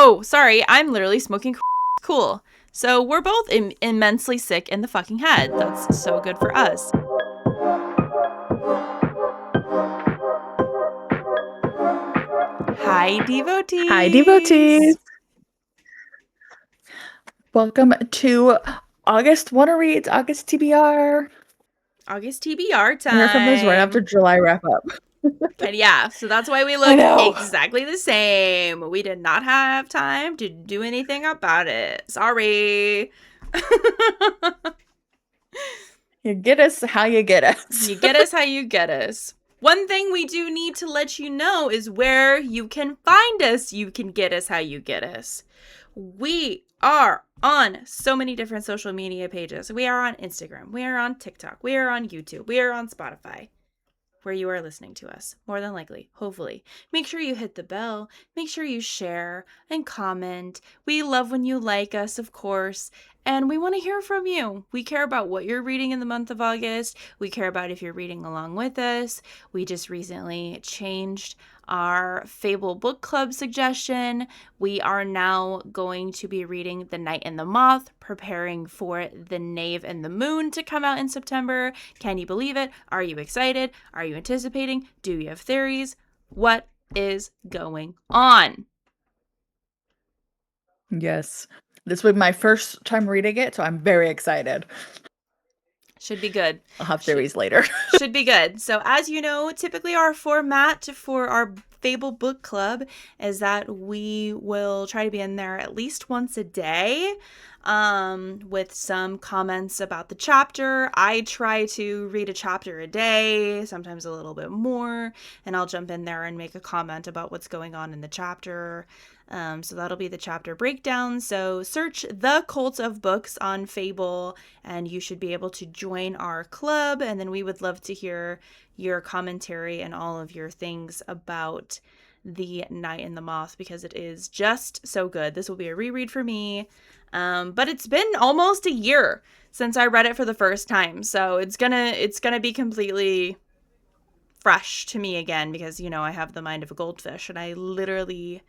Oh, sorry. I'm literally smoking cool. So we're both immensely sick in the fucking head. That's so good for us. Hi, devotees. Hi, devotees. Welcome to August Wanna Reads, August TBR. August TBR time. We're from this right after July wrap up. And yeah, so that's why we look exactly the same. We did not have time to do anything about it. Sorry. You get us how you get us. You get us how you get us. One thing we do need to let you know is where you can find us. You can get us how you get us. We are on so many different social media pages. We are on Instagram. We are on TikTok. We are on YouTube. We are on Spotify, where you are listening to us, more than likely, hopefully. Make sure you hit the bell. Make sure you share and comment. We love when you like us, of course, and we want to hear from you. We care about what you're reading in the month of August. We care about if you're reading along with us. We just recently changed our Fable book club suggestion. We are now going to be reading The Night and the Moth, preparing for The Knave and the Moon to come out in September. Can you believe it? Are you excited? Are you anticipating? Do you have theories? What is going on? Yes. This will be my first time reading it, so I'm very excited. Should be good. I'll have theories later. Should be good. So as you know, typically our format for our Fable book club is that we will try to be in there at least once a day with some comments about the chapter. I try to read a chapter a day, sometimes a little bit more, and I'll jump in there and make a comment about what's going on in the chapter. So that'll be the chapter breakdown. So search The Cult of Books on Fable and you should be able to join our club. And then we would love to hear your commentary and all of your things about The Night and the Moth because it is just so good. This will be a reread for me. But it's been almost a year since I read it for the first time. So it's gonna be completely fresh to me again because, you know, I have the mind of a goldfish and I literally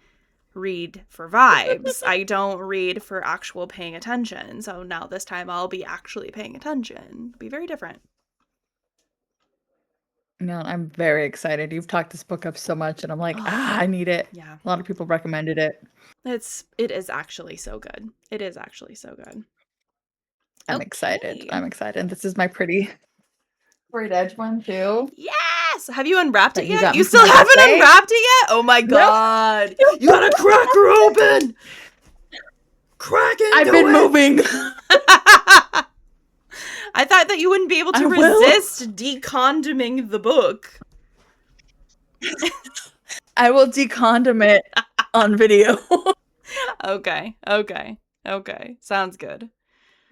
read for vibes. I don't read for actual paying attention. So now this time I'll be actually paying attention. It'll be very different. No, I'm very excited. You've talked this book up so much and I'm like, I need it. Yeah. A lot of people recommended it. It is actually so good. It is actually so good. I'm excited. I'm excited. This is my pretty bright edge one too. Yes! Have you unwrapped it You yet? You still haven't unwrapped it yet? Oh my god. No. You gotta crack her open! Crack it! I've been moving. I thought that you wouldn't be able to resist decondiming the book. I will decondom it on video. Okay. Sounds good.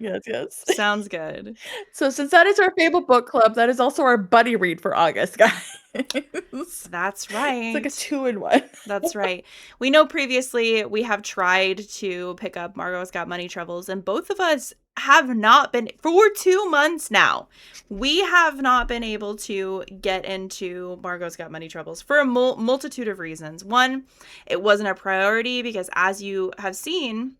Yes. Sounds good. So since that is our Fable book club, that is also our buddy read for August, guys. That's right. It's like a 2-in-1. That's right. We know previously we have tried to pick up Margot's Got Money Troubles, and both of us have not been, for 2 months now, we have not been able to get into Margot's Got Money Troubles for a multitude of reasons. One, it wasn't a priority because as you have seen,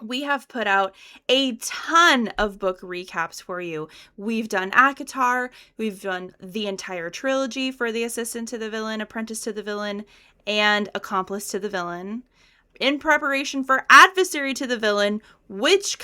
we have put out a ton of book recaps for you. We've done ACOTAR, we've done the entire trilogy for The Assistant to the Villain, Apprentice to the Villain, and Accomplice to the Villain, in preparation for Adversary to the Villain, which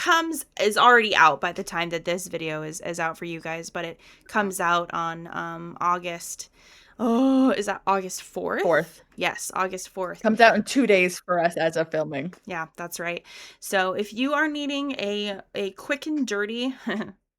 is already out by the time that this video is out for you guys, but it comes out on August. Oh, is that August 4th? 4th. Yes, August 4th. Comes out in 2 days for us as of filming. Yeah, that's right. So if you are needing a quick and dirty,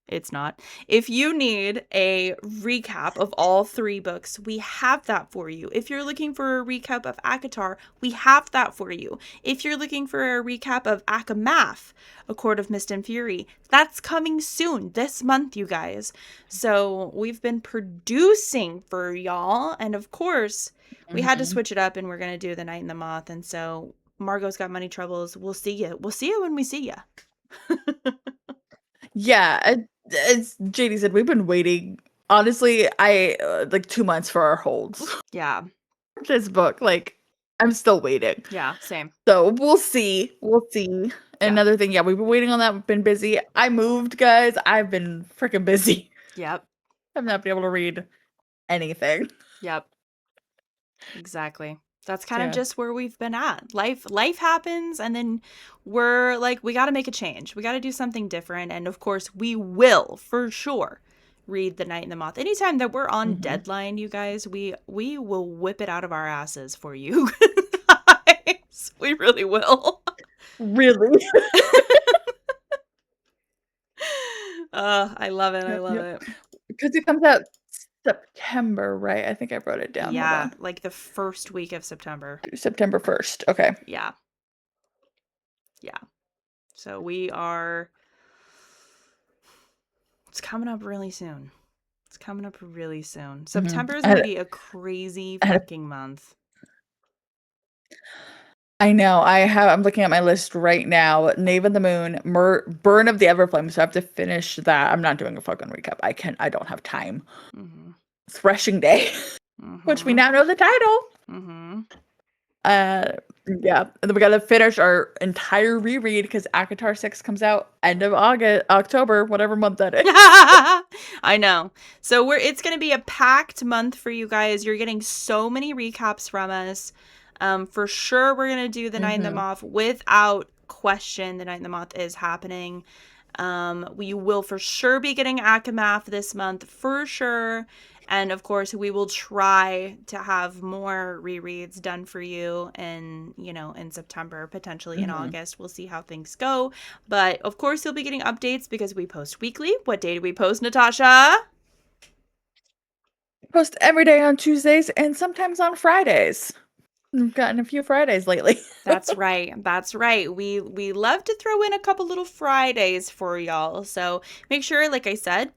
it's not. If you need a recap of all 3 books, we have that for you. If you're looking for a recap of ACOTAR, we have that for you. If you're looking for a recap of ACOMAF, A Court of Mist and Fury, that's coming soon, this month, you guys. So we've been producing for y'all, and of course, we had to switch it up, and we're going to do The Night and the Moth, and so Margot's Got Money Troubles. We'll see you. We'll see you when we see you. Yeah, as JD said, we've been waiting. Honestly, I like 2 months for our holds. Yeah. This book, like, I'm still waiting. Yeah, same. So we'll see. We'll see. Yeah. Another thing, yeah, we've been waiting on that. We've been busy. I moved, guys. I've been freaking busy. Yep. I've not been able to read anything. Yep. Exactly. That's So, kind of yeah. just where we've been at. Life happens, and then we're like, we got to make a change. We got to do something different. And of course, we will for sure read The Night and the Moth. Anytime that we're on Mhm. deadline, you guys, we will whip it out of our asses for you guys. We really will. Really? I love it. I Yep, love yep. it. Because it comes out September, right? I think I wrote it down. Hold Yeah, on. like the first week of September. September 1st. Okay. Yeah. Yeah. So we are, it's coming up really soon. It's coming up really soon. Mhm. September is going to be a crazy I had fucking month. I know. I'm looking at my list right now. Knave of the Moon, Burn of the Everflame. So I have to finish that. I'm not doing a fucking recap. I don't have time. Mm-hmm. Threshing Day, which we Mm-hmm. now know the title. Mm-hmm. Uh, yeah. And then we gotta finish our entire reread because ACOTAR 6 comes out end of October, whatever month that is. I know. So it's going to be a packed month for you guys. You're getting so many recaps from us. For sure, we're going to do The Night and the Mm-hmm. Moth without question. The Night and the Moth is happening. We will for sure be getting Akamath this month, for sure. And of course, we will try to have more rereads done for you in September, potentially in Mm-hmm. August. We'll see how things go. But of course, you'll be getting updates because we post weekly. What day do we post, Natasha? Post every day on Tuesdays and sometimes on Fridays. We've gotten a few Fridays lately. That's right. That's right. We love to throw in a couple little Fridays for y'all. So make sure, like I said,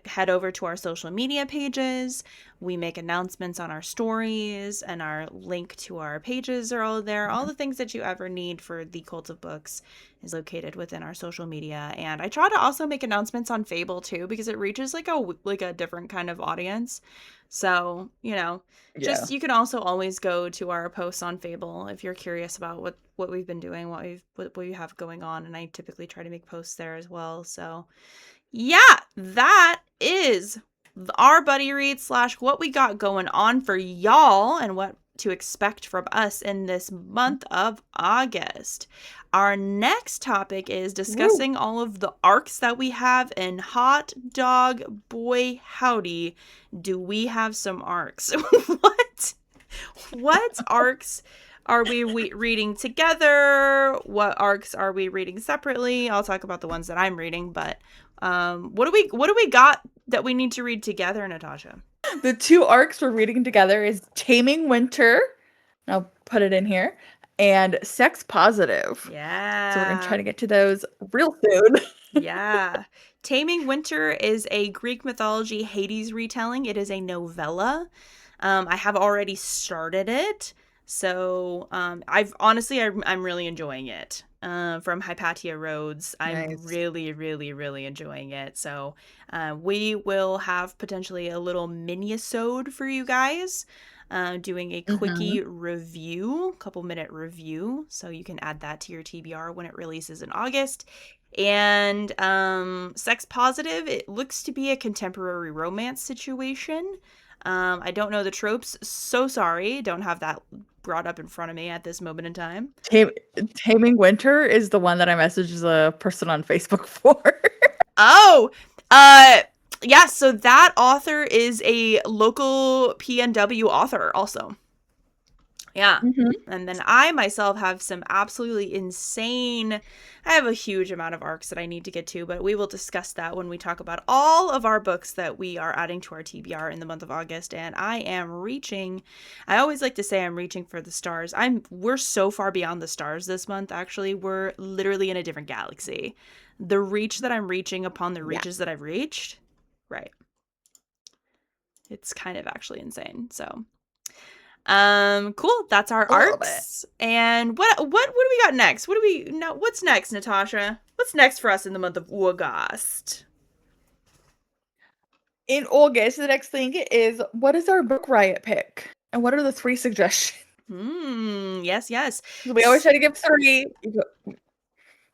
head over to our social media pages. We make announcements on our stories, and our link to our pages are all there. All the things that you ever need for the Cult of Books is located within our social media. And I try to also make announcements on Fable too, because it reaches like a different kind of audience. So, Yeah. just you can also always go to our posts on Fable if you're curious about what we've been doing, what we have going on, and I typically try to make posts there as well. So yeah, that is our buddy read / what we got going on for y'all and what to expect from us in this month of August. Our next topic is Woo. discussing all of the arcs that we have in Hot Dog Boy Howdy. Do we have some arcs? What arcs are we reading together? What arcs are we reading separately? I'll talk about the ones that I'm reading, but what do we got that we need to read together, Natasha? The two arcs we're reading together is Taming Winter. I'll put it in here. And Sex Positive. So we're going to try Yeah. to get to those real soon. Yeah. Taming Winter is a Greek mythology Hades retelling. It is a novella. I have already started it. So I'm really enjoying it. From Hypatia Roads. I'm Nice. really, really, really enjoying it. So we will have potentially a little mini-sode for you guys. Doing a Mm-hmm. quickie review, couple minute review. So you can add that to your TBR when it releases in August. And Sex Positive, it looks to be a contemporary romance situation. I don't know the tropes. So sorry. Don't have that brought up in front of me at this moment in time. Taming Winter is the one that I messaged a person on Facebook for. Oh, uh, yeah. So that author is a local PNW author also. Yeah. Mm-hmm. And then I myself have some absolutely insane. I have a huge amount of arcs that I need to get to, but we will discuss that when we talk about all of our books that we are adding to our TBR in the month of August. And I always like to say I'm reaching for the stars. We're so far beyond the stars this month, actually. We're literally in a different galaxy. The reach that I'm reaching upon the Yeah. reaches that I've reached, right. It's kind of actually insane. So cool. That's our A little bit. arcs. And what do we got next? What's next, Natasha? What's next for us in the month of August? In August, the next thing is what is our Book Riot pick? And what are the 3 suggestions? Yes, yes. We always try to give three. You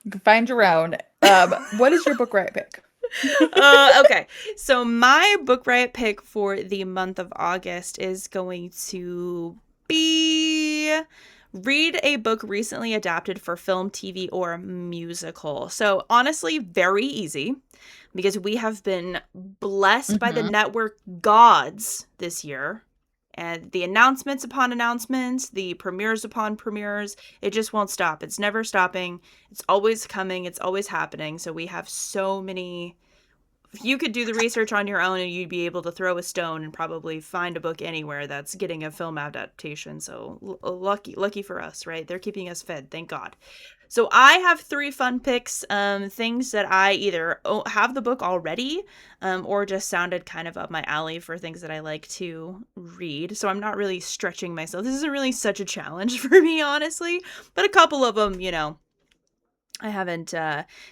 can find your own. What is your Book Riot pick? Okay. So my Book Riot pick for the month of August is going to be read a book recently adapted for film, TV, or musical. So honestly, very easy because we have been blessed by the Mm-hmm. network gods this year. And the announcements upon announcements, the premieres upon premieres, it just won't stop. It's never stopping. It's always coming. It's always happening. So we have so many. You could do the research on your own and you'd be able to throw a stone and probably find a book anywhere that's getting a film adaptation. So lucky for us, right? They're keeping us fed, thank God. So I have three fun picks, things that I either have the book already, or just sounded kind of up my alley for things that I like to read. So I'm not really stretching myself. This isn't really such a challenge for me, honestly, but a couple of them, I haven't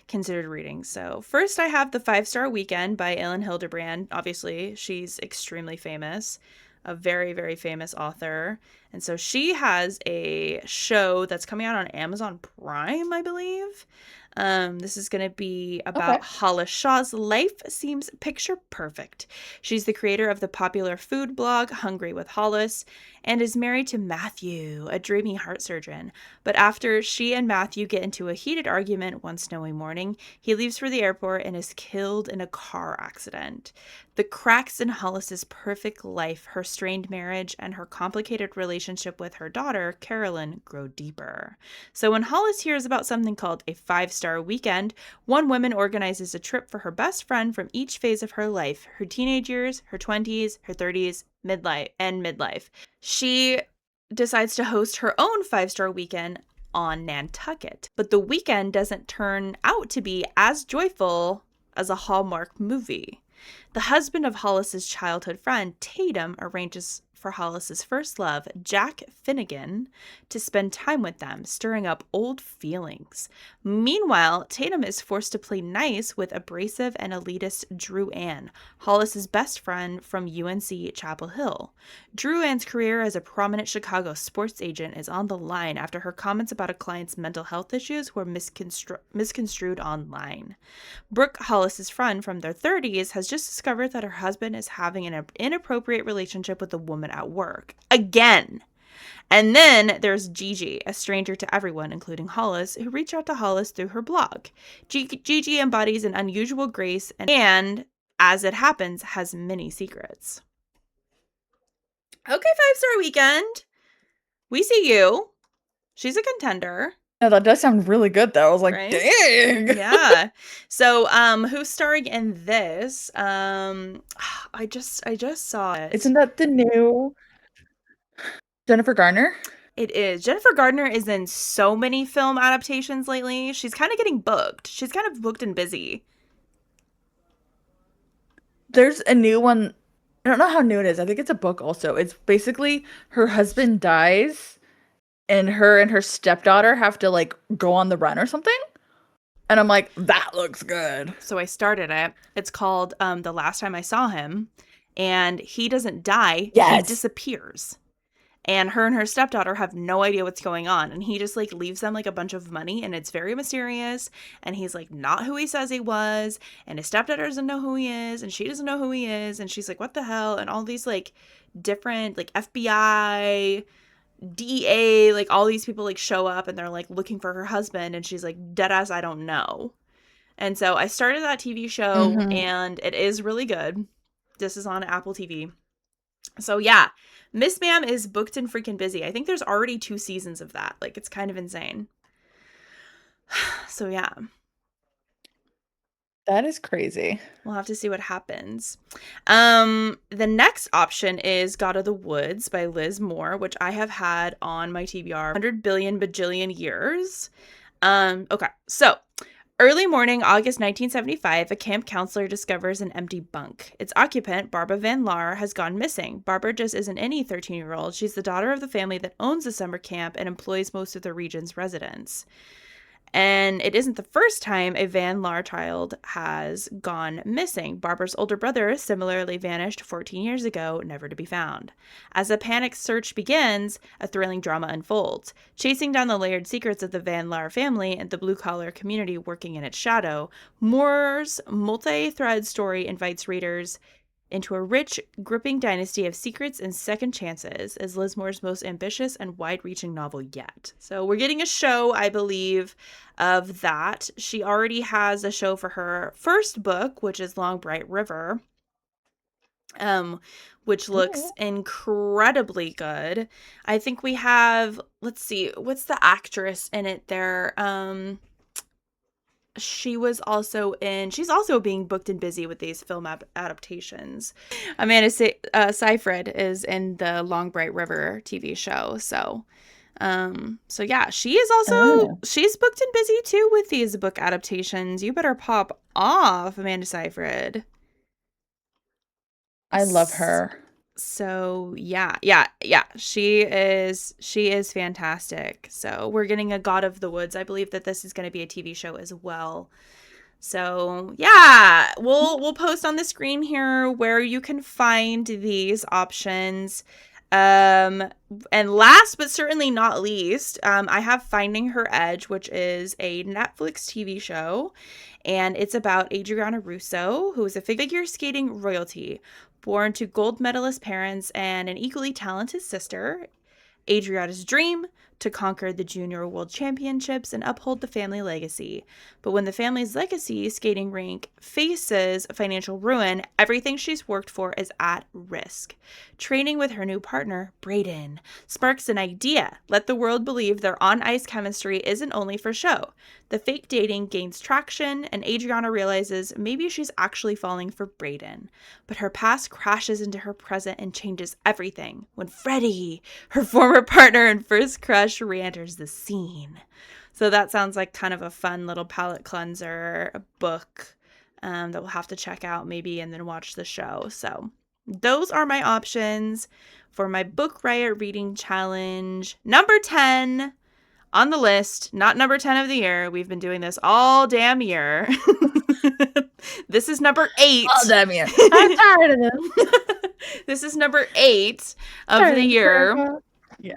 considered reading. So first I have The 5-Star Weekend by Ellen Hildebrand. Obviously, she's extremely famous, a very, very famous author. And so she has a show that's coming out on Amazon Prime, I believe. This is going to be Okay. about Hollis Shaw's life seems picture perfect. She's the creator of the popular food blog Hungry with Hollis and is married to Matthew, a dreamy heart surgeon. But after she and Matthew get into a heated argument one snowy morning, he leaves for the airport and is killed in a car accident. The cracks in Hollis's perfect life, her strained marriage, and her complicated relationship with her daughter, Carolyn, grow deeper. So when Hollis hears about something called a 5-star weekend, one woman organizes a trip for her best friend from each phase of her life, her teenage years, her 20s, her 30s, midlife. She decides to host her own 5-star weekend on Nantucket. But the weekend doesn't turn out to be as joyful as a Hallmark movie. The husband of Hollis's childhood friend, Tatum, arranges for Hollis's first love, Jack Finnegan, to spend time with them, stirring up old feelings. Meanwhile, Tatum is forced to play nice with abrasive and elitist Drew Ann, Hollis's best friend from UNC Chapel Hill. Drew Ann's career as a prominent Chicago sports agent is on the line after her comments about a client's mental health issues were misconstrued online. Brooke, Hollis's friend from their 30s, has just discovered that her husband is having an inappropriate relationship with a woman at work. Again. And then there's Gigi, a stranger to everyone, including Hollis, who reached out to Hollis through her blog. Gigi embodies an unusual grace and, as it happens, has many secrets. Okay, 5-star weekend. We see you. She's a contender. No, that does sound really good though. I was like, Right? dang. Yeah. So, who's starring in this? I just saw it. Isn't that the new Jennifer Garner? It is. Jennifer Gardner is in so many film adaptations lately. She's kind of getting booked. She's kind of booked and busy. There's a new one. I don't know how new it is. I think it's a book also. It's basically her husband dies and her stepdaughter have to like go on the run or something. And I'm like, that looks good. So I started it. It's called The Last Time I Saw Him, and he doesn't die. He Yes. disappears. And her stepdaughter have no idea what's going on, and he just like leaves them like a bunch of money, and it's very mysterious, and he's like not who he says he was, and his stepdaughter doesn't know who he is, and she doesn't know who he is, and she's like, what the hell? And all these like different like FBI, DEA, like all these people like show up and they're like looking for her husband, and she's like, deadass, I don't know. And so I started that TV show, Mm-hmm. and it is really good. This is on Apple TV. So yeah, Miss Ma'am is booked and freaking busy. I think there's already 2 seasons of that. Like, it's kind of insane. So yeah, That is crazy. we'll have to see what happens. The next option is God of the Woods by Liz Moore, which I have had on my TBR 100 billion bajillion years. Okay, so early morning, August 1975, a camp counselor discovers an empty bunk. Its occupant, Barbara Van Laar, has gone missing. Barbara just isn't any 13-year-old. She's the daughter of the family that owns the summer camp and employs most of the region's residents. And it isn't the first time a Van Laar child has gone missing. Barbara's older brother similarly vanished 14 years ago, never to be found. As a panicked search begins, a thrilling drama unfolds. Chasing down the layered secrets of the Van Laar family and the blue-collar community working in its shadow, Moore's multi-thread story invites readers into a rich, gripping dynasty of secrets and second chances is Lismore's most ambitious and wide-reaching novel yet. So we're getting a show, I believe, of that. She already has a show for her first book, which is Long Bright River, which looks incredibly good. I think we have, let's see, what's the actress in it there? She's also being booked and busy with these film adaptations. Amanda Seyfried is in the Long Bright River TV show. So yeah, she's booked and busy too with these book adaptations. You better pop off, Amanda Seyfried. I love her. So yeah, she is fantastic. So we're getting a God of the Woods. I believe that this is going to be a TV show as well. So yeah, we'll post on the screen here where you can find these options. And last but certainly not least, I have Finding Her Edge, which is a Netflix TV show, and it's about Adriana Russo, who is a figure skating royalty. Born to gold medalist parents and an equally talented sister, Adriana's dream to conquer the junior world championships and uphold the family legacy. But when the family's legacy skating rink faces financial ruin, everything she's worked for is at risk. Training with her new partner, Brayden, sparks an idea. Let the world believe their on-ice chemistry isn't only for show. The fake dating gains traction, and Adriana realizes maybe she's actually falling for Brayden. But her past crashes into her present and changes everything when Freddie, her former partner and first crush, re-enters the scene. So that sounds like kind of a fun little palate cleanser book that we'll have to check out maybe and then watch the show. So those are my options for my Book Riot reading challenge. Number 10 on the list, not number 10 of the year. We've been doing this all damn year. This is number 8. All damn year. I'm tired of this. This is number 8 of the year. Yeah.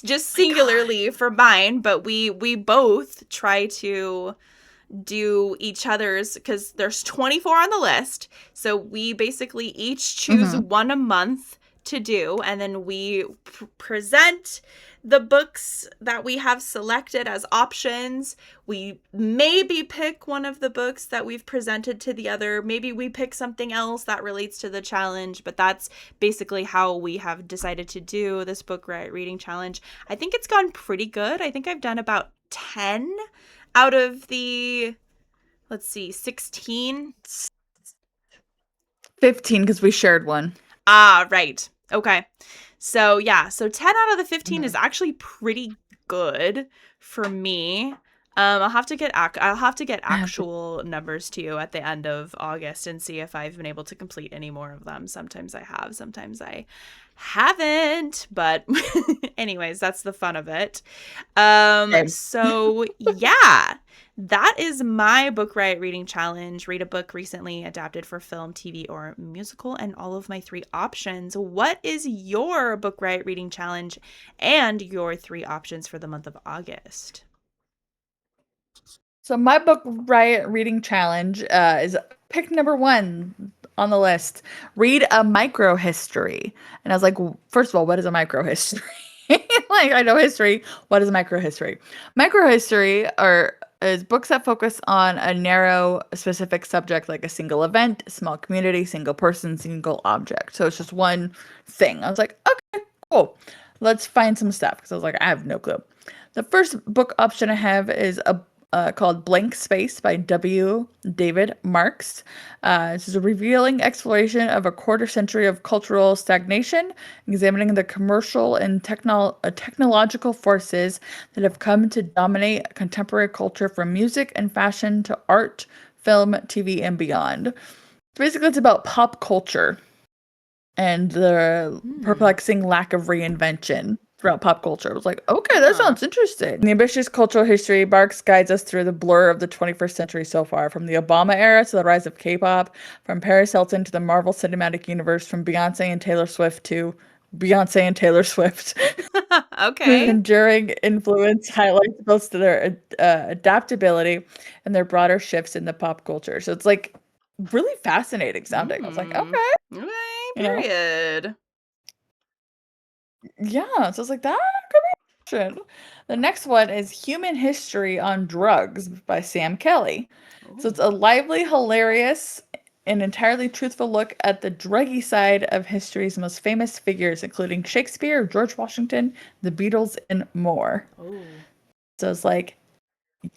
Just singularly for mine, but we both try to do each other's, because there's 24 on the list, so we basically each choose one a month to do, and then we present the books that we have selected as options. We maybe pick one of the books that we've presented to the other. Maybe we pick something else that relates to the challenge, but that's basically how we have decided to do this Book Riot reading challenge. I think it's gone pretty good. I think I've done about 10 out of the, 16. 15 because we shared one. Ah, right. Okay. So yeah, so 10 out of the 15 is actually pretty good for me. I'll have to get actual numbers to you at the end of August and see if I've been able to complete any more of them. Sometimes I have, sometimes I haven't, but anyways, that's the fun of it. So yeah, that is my Book Riot reading challenge. Read a book recently adapted for film, TV, or musical, and all of my 3 options. What is your Book Riot reading challenge and your 3 options for the month of August? So my Book Riot reading challenge is pick number 1 on the list. Read a microhistory. And I was like, well, first of all, what is a microhistory? Like, I know history. What is a microhistory? Microhistory is books that focus on a narrow, specific subject, like a single event, small community, single person, single object. So it's just one thing. I was like, okay, cool. Let's find some stuff, because I was like, I have no clue. The first book option I have is called Blank Space by W. David Marks. This is a revealing exploration of a quarter century of cultural stagnation, examining the commercial and technological forces that have come to dominate contemporary culture, from music and fashion to art, film, TV, and beyond. Basically, it's about pop culture and the perplexing lack of reinvention. throughout pop culture. I was like, okay, that Huh. sounds interesting. The ambitious cultural history, Barks guides us through the blur of the 21st century so far, from the Obama era to the rise of K-pop, from Paris Hilton to the Marvel Cinematic Universe, from Beyonce and Taylor Swift to Beyonce and Taylor Swift. Whose Okay. enduring influence highlights both their adaptability and their broader shifts in the pop culture. So it's like really fascinating sounding. I was like, Mm. okay, Okay, you know, period. yeah. So it's like that could be an option. The next one is Human History on Drugs by Sam Kelly. So it's Ooh. a lively, hilarious, and entirely truthful look at the druggy side of history's most famous figures, including Shakespeare, George Washington, the Beatles, and more. Oh. So it's like,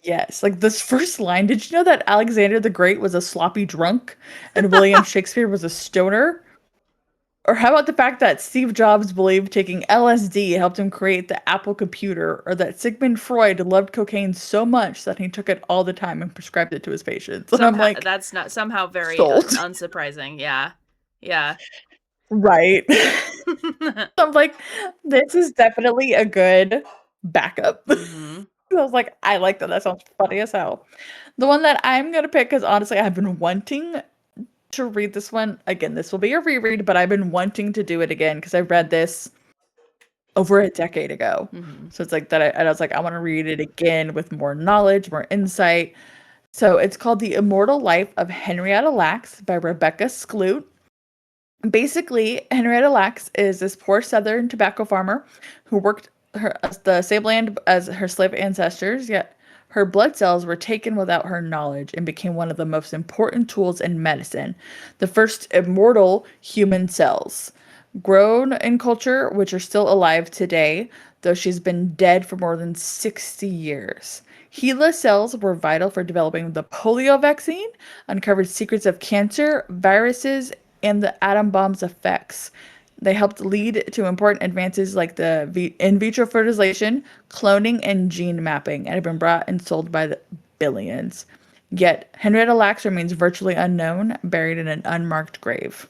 yes, like this first line, did you know that Alexander the Great was a sloppy drunk and William Shakespeare was a stoner? Or how about the fact that Steve Jobs believed taking LSD helped him create the Apple computer, or that Sigmund Freud loved cocaine so much that he took it all the time and prescribed it to his patients? And I'm Somehow like, that's not somehow very sold. unsurprising. Yeah. Yeah. Right. I'm like, this is definitely a good backup. Mhm. I was like, I like that. That sounds funny as hell. The one that I'm gonna pick, because honestly, I've been wanting to read this one again. This will be a reread, but I've been wanting to do it again because I read this over a decade ago. Mhm. So it's like that. And I was like, I want to read it again with more knowledge, more insight. So it's called The Immortal Life of Henrietta Lacks by Rebecca Skloot. Basically, Henrietta Lacks is this poor Southern tobacco farmer who worked the same land as her slave ancestors, yet her blood cells were taken without her knowledge and became one of the most important tools in medicine, the first immortal human cells. Grown in culture, which are still alive today, though she's been dead for more than 60 years. HeLa cells were vital for developing the polio vaccine, uncovered secrets of cancer, viruses, and the atom bomb's effects. They helped lead to important advances like the in vitro fertilization, cloning, and gene mapping, and have been brought and sold by the billions. Yet, Henrietta Lacks remains virtually unknown, buried in an unmarked grave.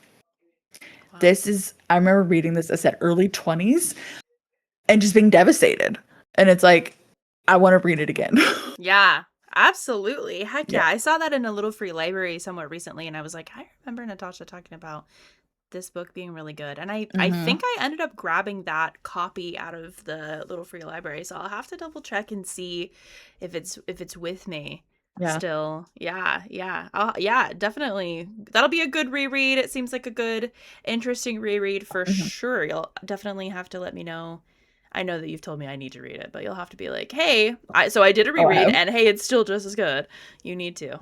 Wow. This is, I remember reading this, I said early 20s, and just being devastated. And it's like, I want to read it again. Yeah. Absolutely. Heck Yeah. yeah. I saw that in a little free library somewhere recently and I was like, I remember Natasha talking about this book being really good. And I Mm-hmm. think I ended up grabbing that copy out of the little free library. So I'll have to double check and see if it's with me Yeah. still. Yeah, yeah. Yeah, definitely. That'll be a good reread. It seems like a good interesting reread for Mm-hmm. sure. You'll definitely have to let me know. I know that you've told me I need to read it, but you'll have to be like, "Hey, so I did a Oh, I reread have. and hey, it's still just as good. You need to."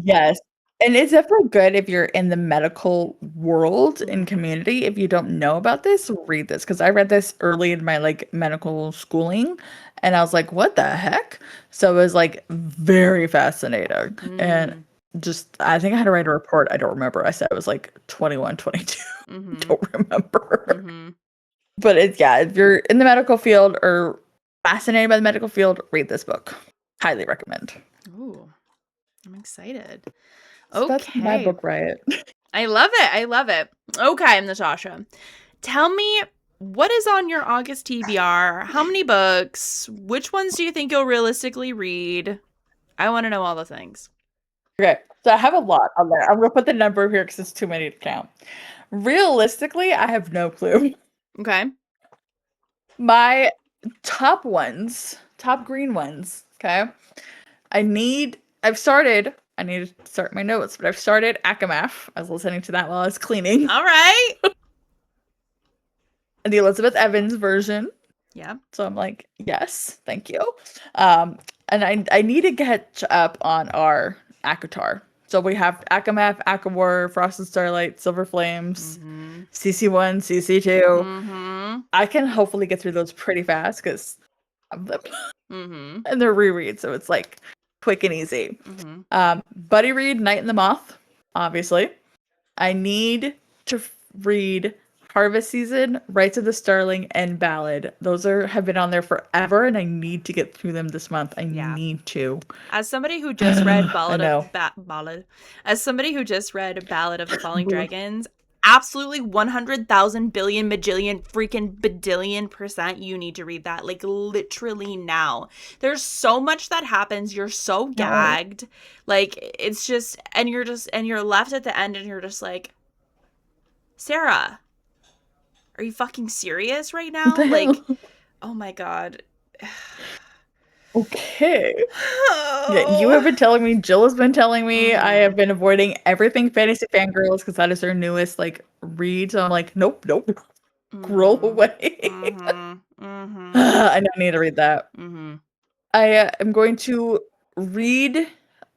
Yes. And it's definitely good if you're in the medical world and Mhm. community. If you don't know about this, read this. Because I read this early in my like medical schooling and I was like, what the heck? So it was like very fascinating. And Mm. just I think I had to write a report. I don't remember. I said I was like 21, 22. Mhm. Don't remember. Mhm. But it's yeah, if you're in the medical field or fascinated by the medical field, read this book. Highly recommend. Ooh, I'm excited. So that's my Okay. book riot. I love it. I love it. Okay, Natasha. Tell me what is on your August TBR? How many books? Which ones do you think you'll realistically read? I want to know all the things. Okay, so I have a lot on there. I'm gonna put the number here because it's too many to count. Realistically, I have no clue. Okay. My top ones, top green ones. Okay, I need to start my notes, but I've started Akamath. I was listening to that while I was cleaning. All right. The Elizabeth Evans version. Yeah. So I'm like, yes, thank you. And I need to catch up on our Akatar. So we have Akamath, Akawar, Frost and Starlight, Silver Flames, Mhm. CC1, CC2. Mhm. I can hopefully get through those pretty fast because of them. Mhm. And they're rereads, so it's like quick and easy. Mhm. Buddy read Night and the Moth, obviously. I need to read Harvest Season, Rites of the Starling, and Ballad. Those have been on there forever, and I need to get through them this month. I Yeah. need to. As somebody who just read I Ballad know. of Ballad, as somebody who just read Ballad of the Falling Dragons, absolutely 100,000 billion bajillion freaking badillion percent you need to read that, like literally now. There's so much that happens. You're so Can't wait. gagged. Like it's just, and you're left at the end and you're just like, Sarah, are you fucking serious right What now? the Like, hell? oh my God. Okay. Yeah, you have Oh. been telling me, Jill has been telling me, I Mm-hmm. have been avoiding everything Fantasy Fangirls because that is her newest like read. So I'm like, nope, nope, scroll Mm-hmm. away. Mm-hmm. Mm-hmm. I know I need to read that. Mm-hmm. I am going to read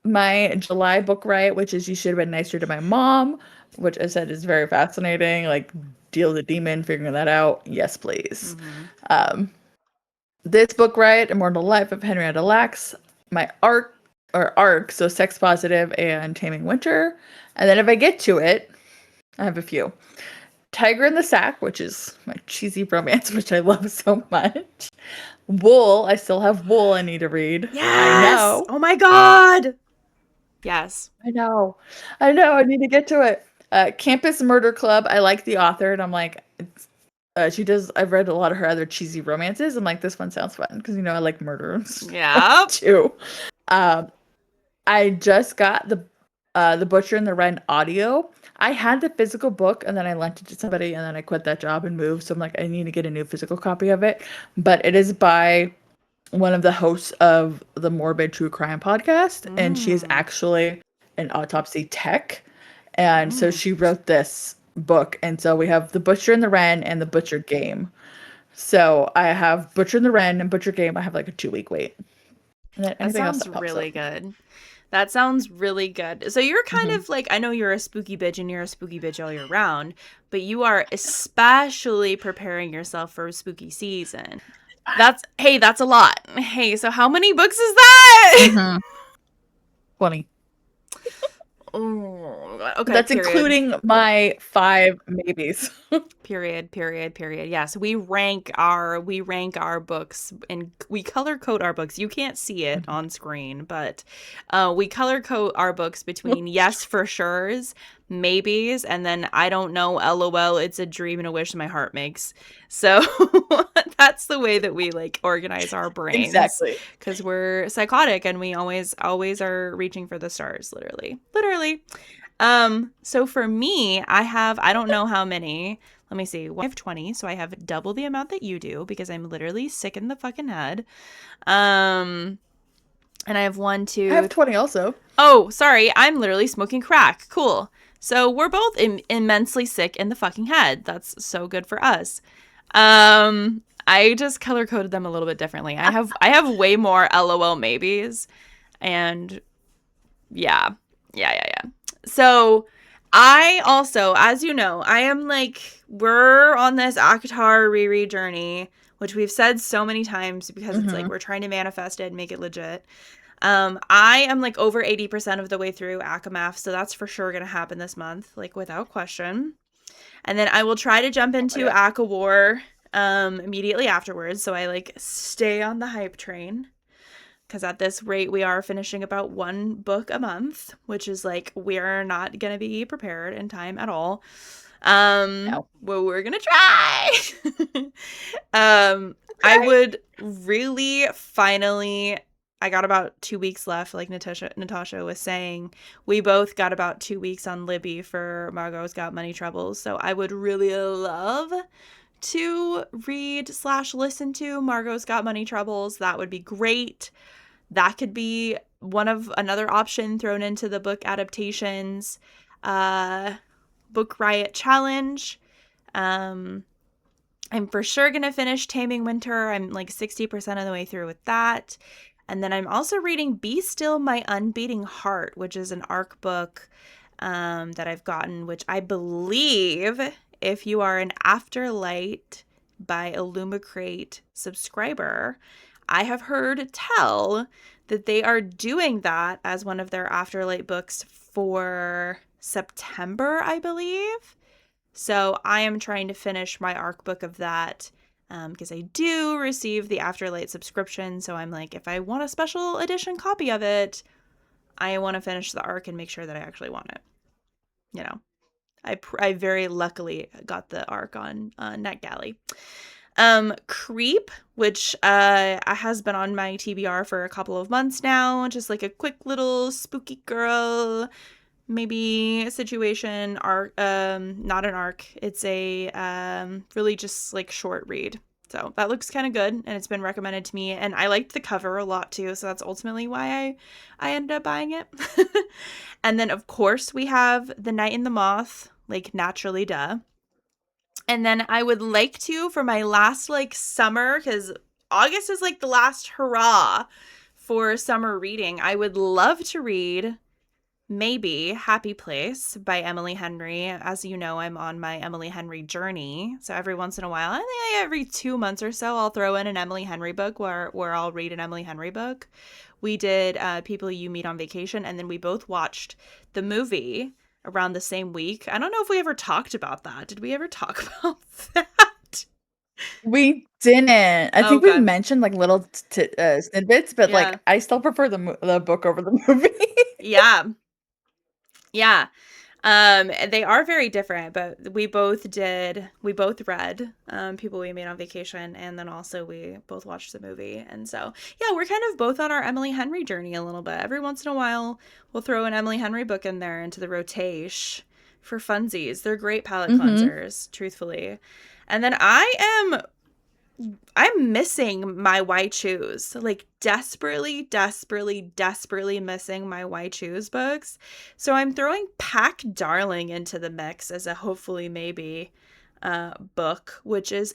my July Book Riot, which is You Should Have Been Nicer to My Mom, which I said is very fascinating. Like, deal with the demon, figuring that out. Yes, please. Mm-hmm. Um, this Book Riot, Immortal Life of Henrietta Lacks, my arc, so Sex Positive and Taming Winter. And then if I get to it, I have a few. Tiger in the Sack, which is my cheesy romance, which I love so much. Wool, I still have Wool I need to read. I Yes. know. Oh my God. Yes. I know. I know. I need to get to it. Campus Murder Club. I like the author, and I'm like, she does. I've read a lot of her other cheesy romances. I'm like, this one sounds fun because I like murder Yep. too. Um, I just got the Butcher and the Wren audio. I had the physical book, and then I lent it to somebody, and then I quit that job and moved. So I'm like, I need to get a new physical copy of it. But it is by one of the hosts of the Morbid True Crime podcast, and she is Mm. actually an autopsy tech. And so Mm. she wrote this book. And so we have The Butcher and the Wren and The Butcher Game. So I have Butcher and the Wren and Butcher Game. I have like a 2 week wait. And then That anything else sounds that pops really up. good. That sounds really good. So you're kind Hmm. of like, I know you're a spooky bitch and you're a spooky bitch all year round, but you are especially preparing yourself for spooky season. Hey, that's a lot. Hey, so how many books is that? Hmm. 20. Oh, God. Okay, That's period. including my 5 maybes. Period. Yes, we rank our books and we color code our books. You can't see it on screen, but we color code our books between yes for sure's, maybes, and then I don't know, LOL, it's a dream and a wish my heart makes. So that's the way that we like organize our brains Exactly. because we're psychotic and we always are reaching for the stars, literally. So for me, I don't know how many. Let me see. I have 20, so I have double the amount that you do because I'm literally sick in the fucking head. Um, and I have one, I have two. 20 also. Oh, sorry. I'm literally smoking crack. Cool. So we're both immensely sick in the fucking head. That's so good for us. I just color coded them a little bit differently. I have way more LOL maybes, and yeah, yeah. So I also, as you know, I am like, we're on this ACOTAR reread journey, which we've said so many times because it's like Hmm. we're trying to manifest it and make it legit. I am like over 80% of the way through ACOMAF, so that's for sure gonna happen this month, like without question. And then I will try to jump Oh my into god. ACOWAR immediately afterwards, so I like stay on the hype train because at this rate we are finishing about one book a month, which is like we're not gonna be prepared in time at all. No. Well, we're gonna try. I Right. would really finally. I got about 2 weeks left, like Natasha was saying. We both got about 2 weeks on Libby for Margot's Got Money Troubles. So I would really love to read slash listen to Margot's Got Money Troubles. That would be great. That could be another option thrown into the book adaptations. Book Riot Challenge. Um, I'm for sure going to finish Taming Winter. I'm like 60% of the way through with that. And then I'm also reading Be Still My Unbeating Heart, which is an ARC book that I've gotten, which I believe if you are an Afterlight by Illumicrate subscriber, I have heard tell that they are doing that as one of their Afterlight books for September, I believe. So I am trying to finish my ARC book of that because I do receive the Afterlight subscription. So I'm like, if I want a special edition copy of it, I want to finish the ARC and make sure that I actually want it. You know. I very luckily got the arc on NetGalley. Creep, which has been on my TBR for a couple of months now, just like a quick little spooky girl, maybe a situation arc, not an arc. It's a really just like short read. So that looks kind of good, and it's been recommended to me, and I liked the cover a lot too, so that's ultimately why I ended up buying it. And then of course we have The Night in the Moth, like naturally duh. And then I would like to, for my last like summer, because August is like the last hurrah for summer reading, I would love to read maybe Happy Place by Emily Henry. As you know, I'm on my Emily Henry journey. So every once in a while, I think every 2 months or so, I'll throw in an Emily Henry book where I'll read an Emily Henry book. We did People You Meet on Vacation, and then we both watched the movie around the same week. I don't know if we ever talked about that. Did we ever talk about that? We didn't. I think we Okay. mentioned like little snippets, but Yeah. like I still prefer the book over the movie. Yeah. Yeah. They are very different, but we both read People We Made on Vacation, and then also we both watched the movie. And so, yeah, we're kind of both on our Emily Henry journey a little bit. Every once in a while, we'll throw an Emily Henry book in there into the rotation for funsies. They're great palate Mm-hmm. cleansers, truthfully. And then I'm missing my Why Choose. Like desperately, desperately, desperately missing my Why Choose books. So I'm throwing Pack Darling into the mix as a hopefully maybe book, which is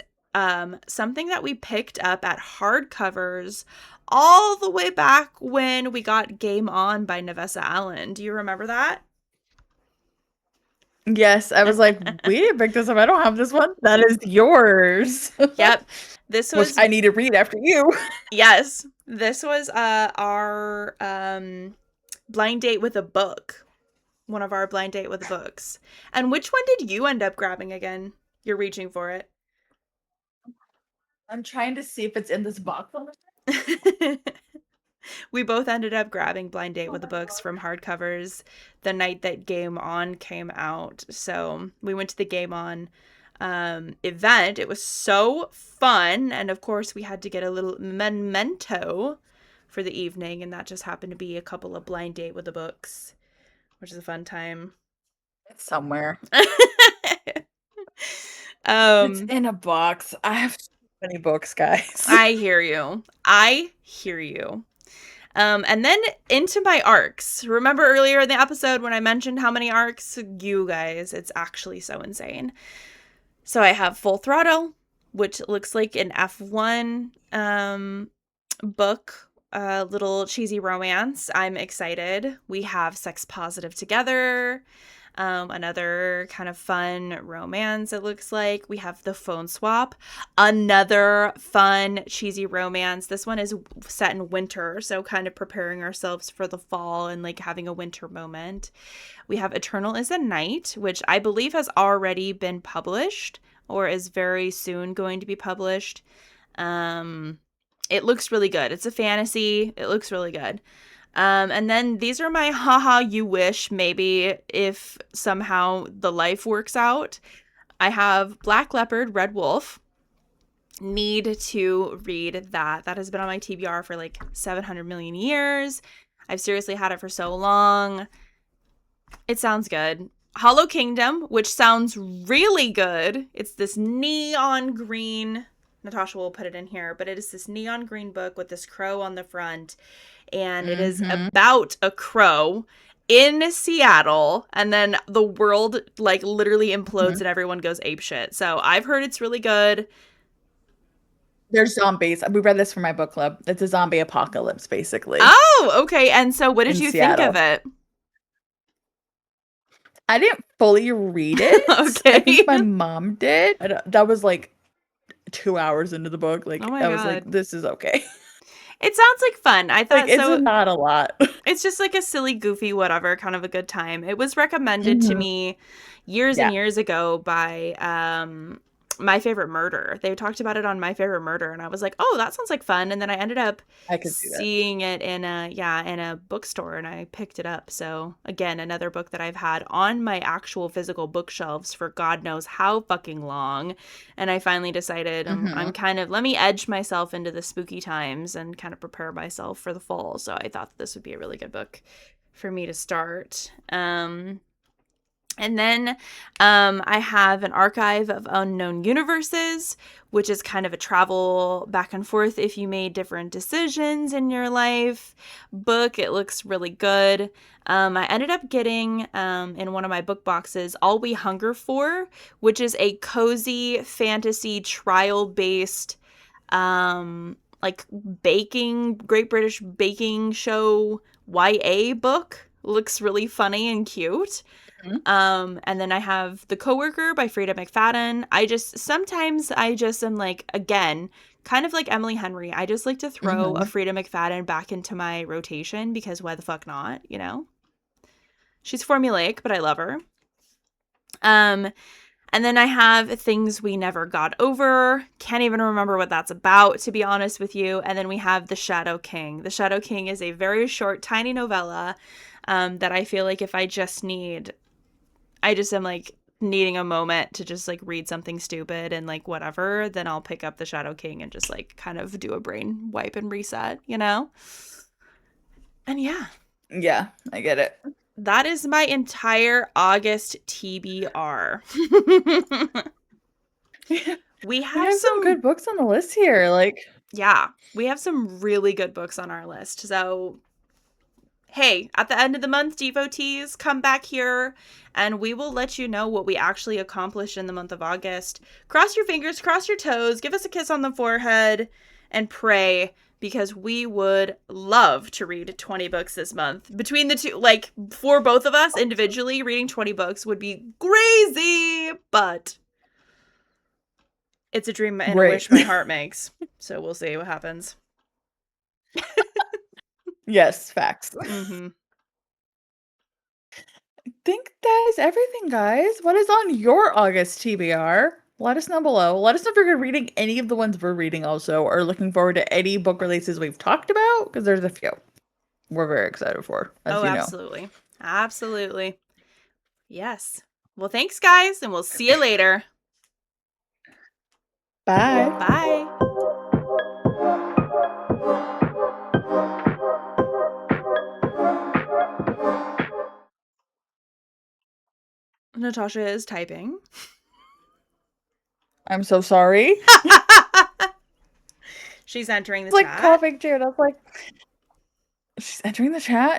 something that we picked up at hardcovers all the way back when we got Game On by Nevessa Allen. Do you remember that? Yes, I was like, we didn't pick this up. I don't have this one. That is yours. Yep. This Which was I need to read after you. Yes. This was our blind date with a book. One of our blind date with books. And which one did you end up grabbing again? You're reaching for it. I'm trying to see if it's in this box. We both ended up grabbing blind date Oh with the my books god. from hardcovers the night that Game On came out. So we went to the Game On event. It was so fun. And of course, we had to get a little memento for the evening. And that just happened to be a couple of blind date with the books, which is a fun time. It's somewhere. It's um, in a box. I have so many books, guys. I hear you. I hear you. And then into my arcs. Remember earlier in the episode when I mentioned how many arcs? You guys, it's actually so insane. So I have Full Throttle, which looks like an F1 book, a little cheesy romance. I'm excited. We have Sex Positive Together, another kind of fun romance, it looks like. We have The Phone Swap, another fun, cheesy romance. This one is set in winter, so kind of preparing ourselves for the fall and like having a winter moment. We have Eternal is a Night, which I believe has already been published or is very soon going to be published. Um, it looks really good. It's a fantasy. It looks really good. And then these are my haha you wish maybe if somehow the life works out. I have Black Leopard, Red Wolf. Need to read that. That has been on my TBR for like 700 million years. I've seriously had it for so long. It sounds good. Hollow Kingdom, which sounds really good. It's this neon green. Natasha will put it in here, but it is this neon green book with this crow on the front. And it is Mm-hmm. about a crow in Seattle, and then the world like literally implodes Mm-hmm. and everyone goes apeshit. So I've heard it's really good. There's zombies. We read this for my book club. It's a zombie apocalypse, basically, Oh, okay. And so what did in you think of Seattle. it? I didn't fully read it. I think Okay. my mom did. That was like 2 hours into the book. Oh Like my I was like, god. this is okay. It sounds like fun. I Like thought it's so. not a lot. It's just like a silly, goofy, whatever, kind of a good time. It was recommended to Hmm. me years and Yeah. years ago by My Favorite Murder. They talked about it on My Favorite Murder, and I was like, oh, that sounds like fun. And then I ended up I could see that. seeing it in a bookstore, and I picked it up. So again, another book that I've had on my actual physical bookshelves for God knows how fucking long. And I finally decided I'm kind of, let me edge myself into the spooky times and kind of prepare myself for the fall. So I thought this would be a really good book for me to start. And then I have an archive of unknown universes, which is kind of a travel back and forth if you made different decisions in your life book. It looks really good. I ended up getting in one of my book boxes All We Hunger For, which is a cozy fantasy trial-based like baking, Great British Baking Show YA book. Looks really funny and cute. And then I have The Coworker by Frida McFadden. Sometimes I just am like, again, kind of like Emily Henry. I just like to throw a Frida McFadden back into my rotation because why the fuck not, you know? She's formulaic, but I love her. And then I have Things We Never Got Over. Can't even remember what that's about, to be honest with you. And then we have The Shadow King. The Shadow King is a very short, tiny novella that I feel like if I just am like needing a moment to just like read something stupid and like whatever, then I'll pick up The Shadow King and just like kind of do a brain wipe and reset, you know? And yeah. Yeah, I get it. That is my entire August TBR. We have some good books on the list here. Yeah, we have some really good books on our list. So hey, at the end of the month, devotees, come back here and we will let you know what we actually accomplished in the month of August. Cross your fingers, cross your toes, give us a kiss on the forehead, and pray, because we would love to read 20 books this month. Between the two, like, for both of us individually, reading 20 books would be crazy, but it's a dream and a wish my heart makes. So we'll see what happens. Yes, facts. Mm-hmm. I think that is everything, guys. What is on your August TBR? Let us know below. Let us know if you're reading any of the ones we're reading also, or looking forward to any book releases we've talked about, because there's a few we're very excited for, as you know. Absolutely. Absolutely. Yes. Well, thanks, guys, and we'll see you later. Bye. Bye. Natasha is typing. I'm so sorry. She's entering the chat. Like coughing too. That's like she's entering the chat.